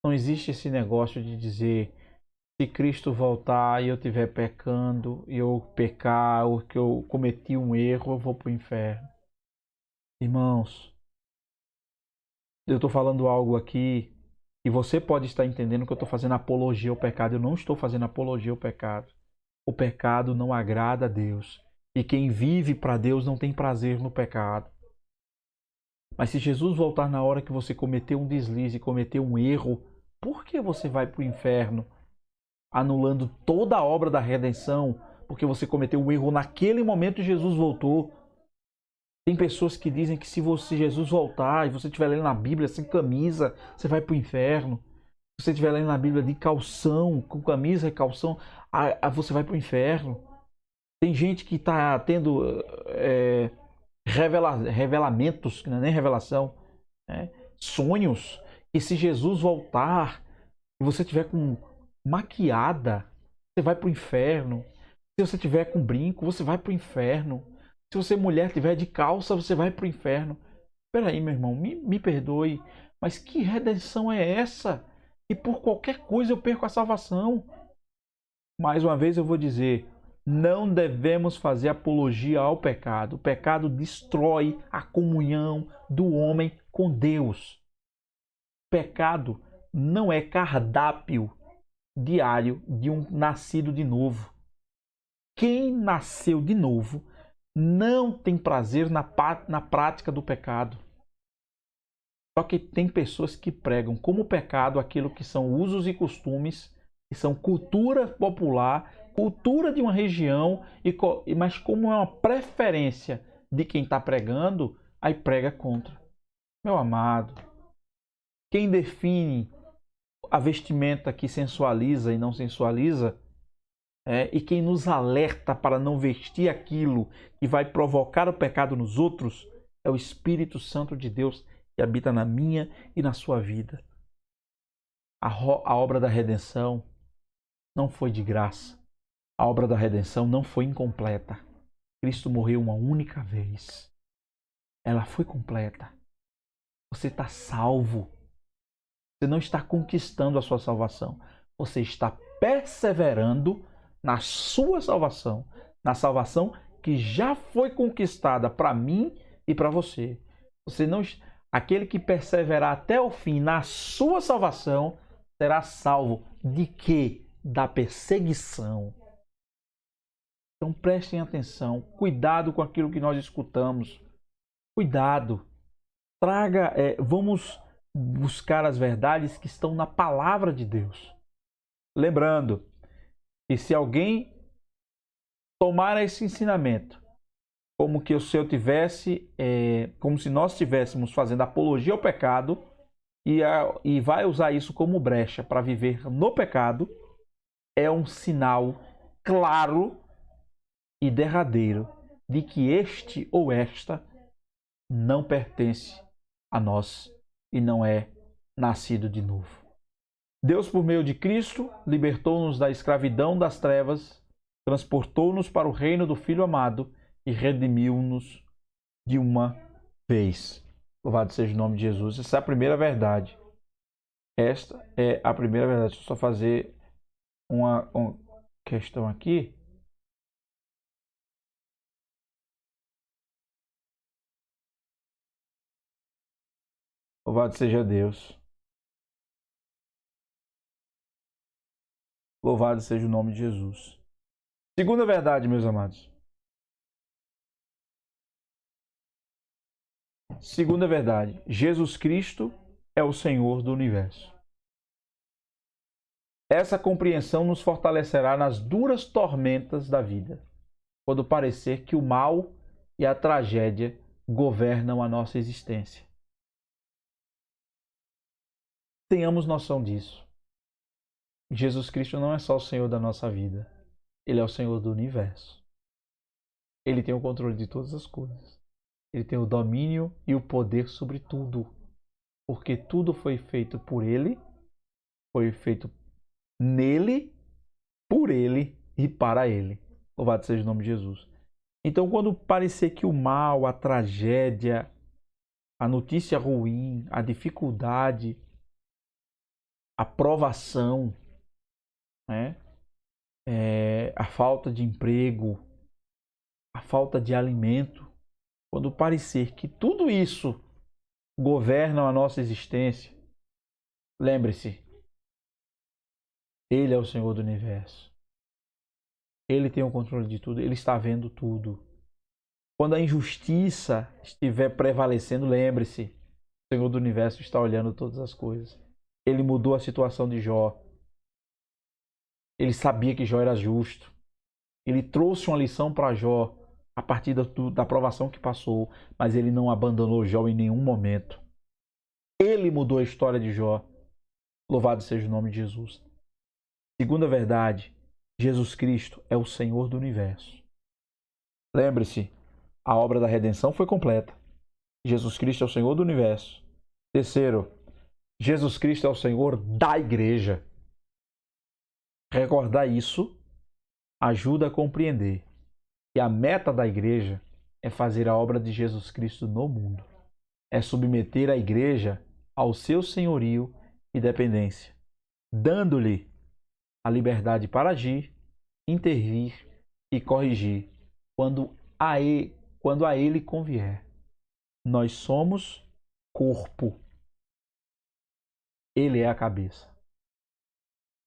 Não existe esse negócio de dizer, se Cristo voltar e eu estiver pecando, e eu pecar, ou que eu cometi um erro, eu vou para o inferno. Irmãos, eu estou falando algo aqui e você pode estar entendendo que eu estou fazendo apologia ao pecado. Eu não estou fazendo apologia ao pecado. O pecado não agrada a Deus. E quem vive para Deus não tem prazer no pecado. Mas se Jesus voltar na hora que você cometeu um deslize, cometeu um erro, por que você vai para o inferno? Anulando toda a obra da redenção, porque você cometeu um erro naquele momento e Jesus voltou. Tem pessoas que dizem que se Jesus voltar e você estiver lendo na Bíblia sem camisa, você vai para o inferno. Se você estiver lendo na Bíblia de calção, com camisa e calção, você vai para o inferno. Tem gente que está tendo revelamentos, que não é nem revelação, sonhos, que se Jesus voltar e você estiver com maquiada, você vai para o inferno. Se você estiver com brinco, você vai para o inferno. Se você mulher estiver de calça, você vai para o inferno. Espera aí, meu irmão, me perdoe, mas que redenção é essa? E por qualquer coisa eu perco a salvação. Mais uma vez eu vou dizer, não devemos fazer apologia ao pecado. O pecado destrói a comunhão do homem com Deus. Pecado não é cardápio diário de um nascido de novo. Quem nasceu de novo não tem prazer na prática do pecado. Só que tem pessoas que pregam como pecado aquilo que são usos e costumes, que são cultura popular, cultura de uma região, mas como é uma preferência de quem está pregando, aí prega contra. Meu amado, quem define a vestimenta que sensualiza e não sensualiza, e quem nos alerta para não vestir aquilo que vai provocar o pecado nos outros, é o Espírito Santo de Deus que habita na minha e na sua vida. A obra da redenção não foi de graça. A obra da redenção não foi incompleta. Cristo morreu uma única vez. Ela foi completa. Você está salvo. Você não está conquistando a sua salvação. Você está perseverando na sua salvação. Na salvação que já foi conquistada para mim e para você. Aquele que perseverar até o fim na sua salvação será salvo de quê? Da perseguição. Então prestem atenção, cuidado com aquilo que nós escutamos. Cuidado. Vamos buscar as verdades que estão na palavra de Deus. Lembrando que se alguém tomar esse ensinamento como que como se nós estivéssemos fazendo apologia ao pecado e vai usar isso como brecha para viver no pecado, é um sinal claro e derradeiro de que este ou esta não pertence a nós e não é nascido de novo. Deus, por meio de Cristo, libertou-nos da escravidão das trevas, transportou-nos para o reino do Filho amado e redimiu-nos de uma vez. Louvado seja o nome de Jesus. Essa é a primeira verdade. Esta é a primeira verdade. Deixa eu só fazer uma questão aqui. Louvado seja Deus. Louvado seja o nome de Jesus. Segunda verdade, meus amados. Segunda verdade. Jesus Cristo é o Senhor do universo. Essa compreensão nos fortalecerá nas duras tormentas da vida, quando parecer que o mal e a tragédia governam a nossa existência. Tenhamos noção disso. Jesus Cristo não é só o Senhor da nossa vida. Ele é o Senhor do universo. Ele tem o controle de todas as coisas. Ele tem o domínio e o poder sobre tudo. Porque tudo foi feito por Ele, foi feito nele, por Ele e para Ele. Louvado seja o nome de Jesus. Então, quando parecer que o mal, a tragédia, a notícia ruim, a dificuldade, a provação, né? A falta de emprego, a falta de alimento, quando parecer que tudo isso governa a nossa existência, lembre-se, Ele é o Senhor do universo. Ele tem o controle de tudo, Ele está vendo tudo. Quando a injustiça estiver prevalecendo, lembre-se, o Senhor do universo está olhando todas as coisas. Ele mudou a situação de Jó. Ele sabia que Jó era justo. Ele trouxe uma lição para Jó a partir da provação que passou, mas ele não abandonou Jó em nenhum momento. Ele mudou a história de Jó. Louvado seja o nome de Jesus. Segunda verdade, Jesus Cristo é o Senhor do universo. Lembre-se, a obra da redenção foi completa. Jesus Cristo é o Senhor do universo. Terceiro, Jesus Cristo é o Senhor da igreja. Recordar isso ajuda a compreender que a meta da igreja é fazer a obra de Jesus Cristo no mundo. É submeter a igreja ao seu senhorio e dependência, dando-lhe a liberdade para agir, intervir e corrigir quando a ele convier. Nós somos corpo. Ele é a cabeça.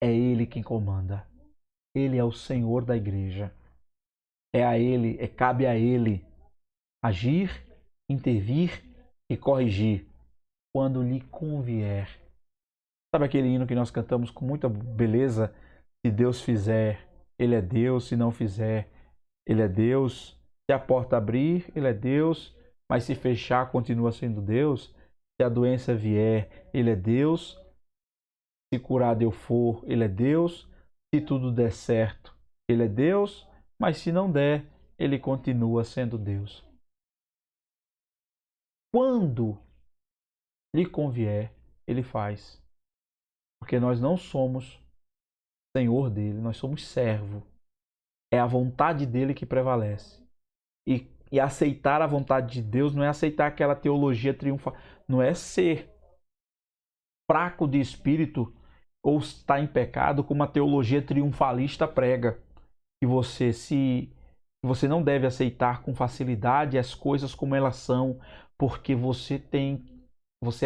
É Ele quem comanda. Ele é o Senhor da igreja. Cabe a Ele agir, intervir e corrigir quando lhe convier. Sabe aquele hino que nós cantamos com muita beleza? Se Deus fizer, Ele é Deus. Se não fizer, Ele é Deus. Se a porta abrir, Ele é Deus. Mas se fechar, continua sendo Deus. Se a doença vier, Ele é Deus. Se curado eu for, Ele é Deus. Se tudo der certo, Ele é Deus. Mas se não der, Ele continua sendo Deus. Quando lhe convier, Ele faz. Porque nós não somos senhor dele, nós somos servo. É a vontade dele que prevalece. E aceitar a vontade de Deus não é aceitar aquela teologia triunfal, não é ser fraco de espírito ou estar em pecado como a teologia triunfalista prega. Que você não deve aceitar com facilidade as coisas como elas são, porque você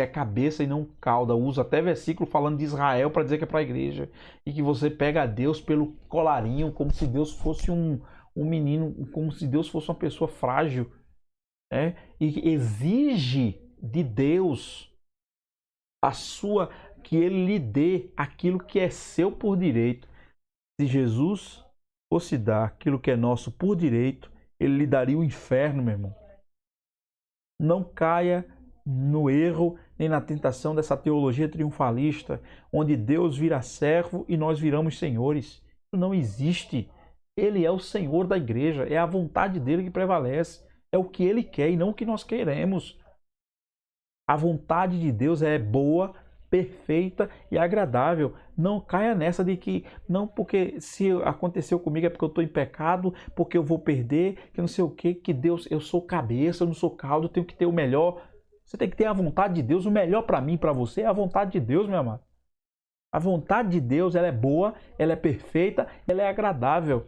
é cabeça e não cauda. Usa até versículo falando de Israel para dizer que é para a igreja. E que você pega a Deus pelo colarinho, como se Deus fosse um menino, como se Deus fosse uma pessoa frágil. E exige de Deus que Ele lhe dê aquilo que é seu por direito. Se Jesus fosse dar aquilo que é nosso por direito, Ele lhe daria o inferno, meu irmão. Não caia no erro nem na tentação dessa teologia triunfalista, onde Deus vira servo e nós viramos senhores. Isso não existe. Ele é o Senhor da igreja, é a vontade dele que prevalece, é o que ele quer e não o que nós queremos. A vontade de Deus é boa, perfeita e agradável. Não caia nessa de que, não, porque se aconteceu comigo é porque eu estou em pecado, porque eu vou perder, que não sei o que Deus, eu sou cabeça, eu não sou caldo, eu tenho que ter o melhor. Você tem que ter a vontade de Deus, o melhor para mim, para você, é a vontade de Deus, meu amado. A vontade de Deus, ela é boa, ela é perfeita, ela é agradável.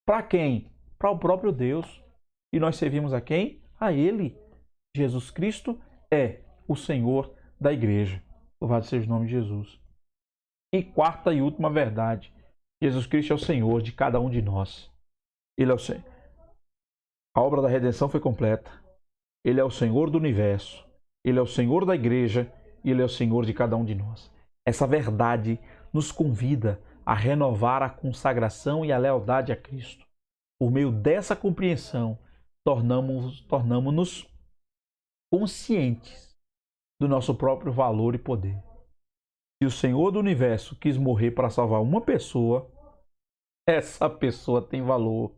Para quem? Para o próprio Deus. E nós servimos a quem? A Ele. Jesus Cristo é o Senhor da igreja. Louvado seja o nome de Jesus. E quarta e última verdade. Jesus Cristo é o Senhor de cada um de nós. Ele é o Senhor. A obra da redenção foi completa. Ele é o Senhor do universo. Ele é o Senhor da igreja. E Ele é o Senhor de cada um de nós. Essa verdade nos convida a renovar a consagração e a lealdade a Cristo. Por meio dessa compreensão, tornamos-nos conscientes do nosso próprio valor e poder. Se o Senhor do universo quis morrer para salvar uma pessoa, essa pessoa tem valor.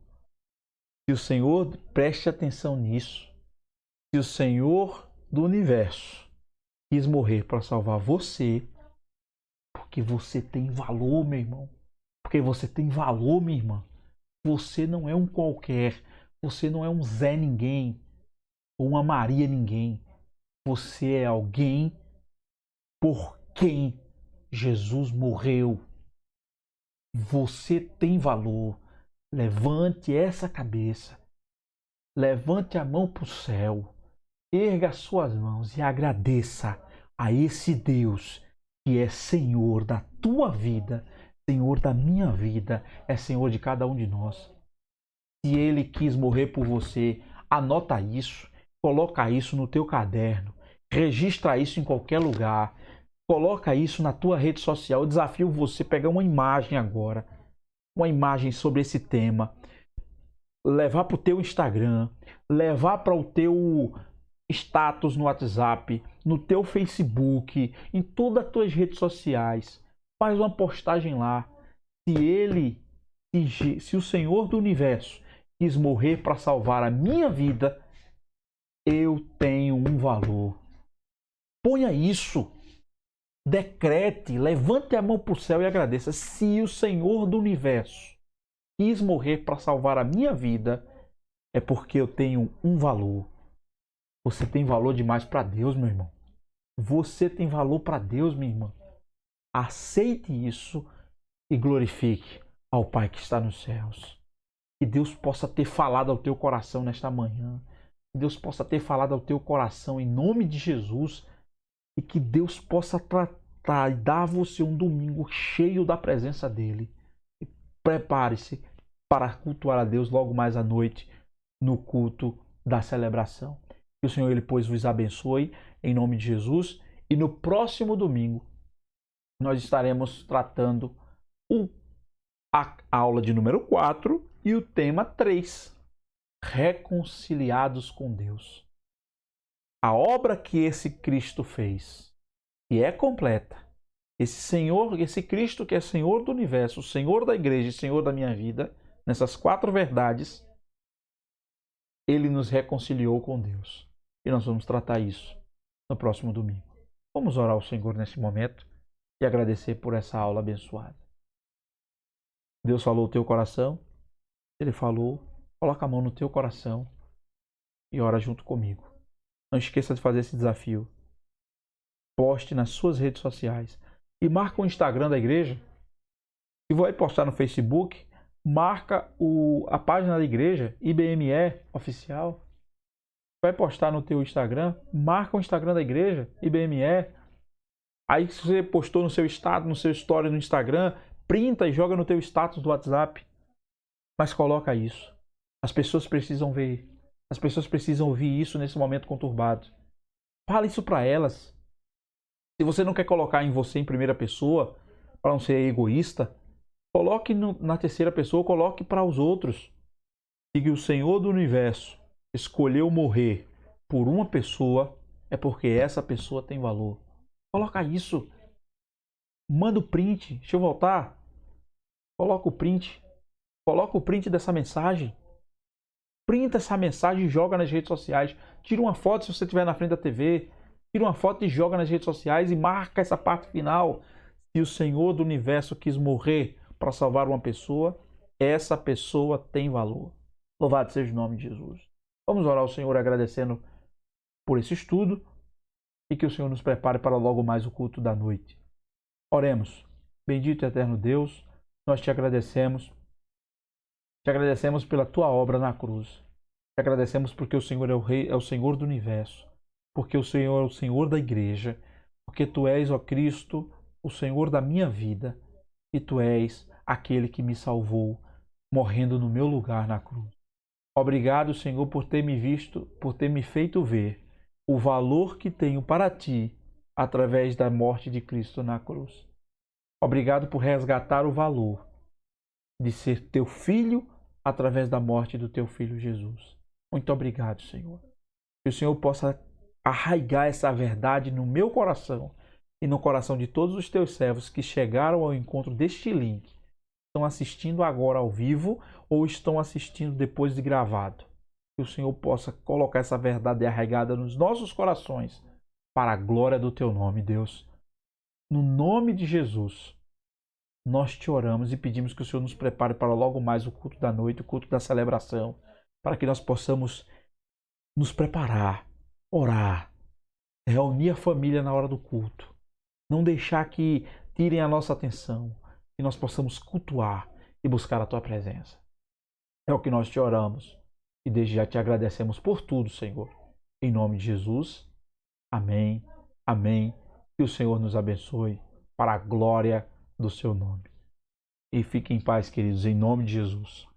Se o Senhor, preste atenção nisso, se o Senhor do universo quis morrer para salvar você, porque você tem valor, meu irmão. Porque você tem valor, minha irmã. Você não é um qualquer. Você não é um Zé ninguém. Ou uma Maria ninguém. Você é alguém por quem Jesus morreu. Você tem valor. Levante essa cabeça. Levante a mão para o céu. Erga as suas mãos e agradeça a esse Deus que é Senhor da tua vida, Senhor da minha vida, é Senhor de cada um de nós. Se Ele quis morrer por você, anota isso, coloca isso no teu caderno, registra isso em qualquer lugar, coloca isso na tua rede social. Eu desafio você a pegar uma imagem agora, uma imagem sobre esse tema, levar para o teu Instagram, levar para o teu status no WhatsApp, no teu Facebook, em todas as tuas redes sociais. Faz uma postagem lá. Se o Senhor do universo quis morrer para salvar a minha vida, eu tenho um valor. Ponha isso. Decrete, levante a mão para o céu e agradeça. Se o Senhor do universo quis morrer para salvar a minha vida, é porque eu tenho um valor. Você tem valor demais para Deus, meu irmão. Você tem valor para Deus, minha irmã. Aceite isso e glorifique ao Pai que está nos céus. Que Deus possa ter falado ao teu coração nesta manhã. Que Deus possa ter falado ao teu coração em nome de Jesus. E que Deus possa tratar e dar a você um domingo cheio da presença dEle. E prepare-se para cultuar a Deus logo mais à noite no culto da celebração. Que o Senhor, Ele, pois, vos abençoe em nome de Jesus. E no próximo domingo, nós estaremos tratando a aula de número 4 e o tema 3, reconciliados com Deus. A obra que esse Cristo fez, e é completa, esse Senhor, esse Cristo que é Senhor do universo, Senhor da igreja e Senhor da minha vida, nessas 4 verdades, Ele nos reconciliou com Deus. E nós vamos tratar isso no próximo domingo. Vamos orar ao Senhor nesse momento e agradecer por essa aula abençoada. Deus falou o teu coração, Ele falou, coloca a mão no teu coração e ora junto comigo. Não esqueça de fazer esse desafio. Poste nas suas redes sociais e marca o Instagram da igreja. Se vai postar no Facebook, marca a página da igreja, IBME Oficial. Vai postar no teu Instagram, marca o Instagram da igreja, IBME. Aí se você postou no seu status, no seu story no Instagram, printa e joga no teu status do WhatsApp. Mas coloca isso. As pessoas precisam ver. As pessoas precisam ouvir isso nesse momento conturbado. Fala isso para elas. Se você não quer colocar em você em primeira pessoa, para não ser egoísta, coloque na terceira pessoa, coloque para os outros. Se o Senhor do universo escolheu morrer por uma pessoa, é porque essa pessoa tem valor. Coloca isso. Manda o print. Deixa eu voltar. Coloca o print. Coloca o print dessa mensagem. Printa essa mensagem e joga nas redes sociais. Tira uma foto se você estiver na frente da TV. Tira uma foto e joga nas redes sociais e marca essa parte final. Se o Senhor do Universo quis morrer para salvar uma pessoa, essa pessoa tem valor. Louvado seja o nome de Jesus. Vamos orar ao Senhor agradecendo por esse estudo e que o Senhor nos prepare para logo mais o culto da noite. Oremos. Bendito e eterno Deus, nós te agradecemos. Te agradecemos pela tua obra na cruz. Te agradecemos porque o Senhor é o Rei, é o Senhor do Universo. Porque o Senhor é o Senhor da igreja. Porque tu és, ó Cristo, o Senhor da minha vida. E tu és aquele que me salvou, morrendo no meu lugar na cruz. Obrigado, Senhor, por ter me visto, por ter me feito ver o valor que tenho para ti através da morte de Cristo na cruz. Obrigado por resgatar o valor de ser teu filho através da morte do teu filho Jesus. Muito obrigado, Senhor. Que o Senhor possa arraigar essa verdade no meu coração e no coração de todos os teus servos que chegaram ao encontro deste link, estão assistindo agora ao vivo ou estão assistindo depois de gravado. Que o Senhor possa colocar essa verdade arraigada nos nossos corações para a glória do teu nome, Deus. No nome de Jesus, nós te oramos e pedimos que o Senhor nos prepare para logo mais o culto da noite, o culto da celebração, para que nós possamos nos preparar, orar, reunir a família na hora do culto, não deixar que tirem a nossa atenção, que nós possamos cultuar e buscar a tua presença. É o que nós te oramos e desde já te agradecemos por tudo, Senhor. Em nome de Jesus, amém, amém. Que o Senhor nos abençoe para a glória do seu nome. E fiquem em paz, queridos, em nome de Jesus.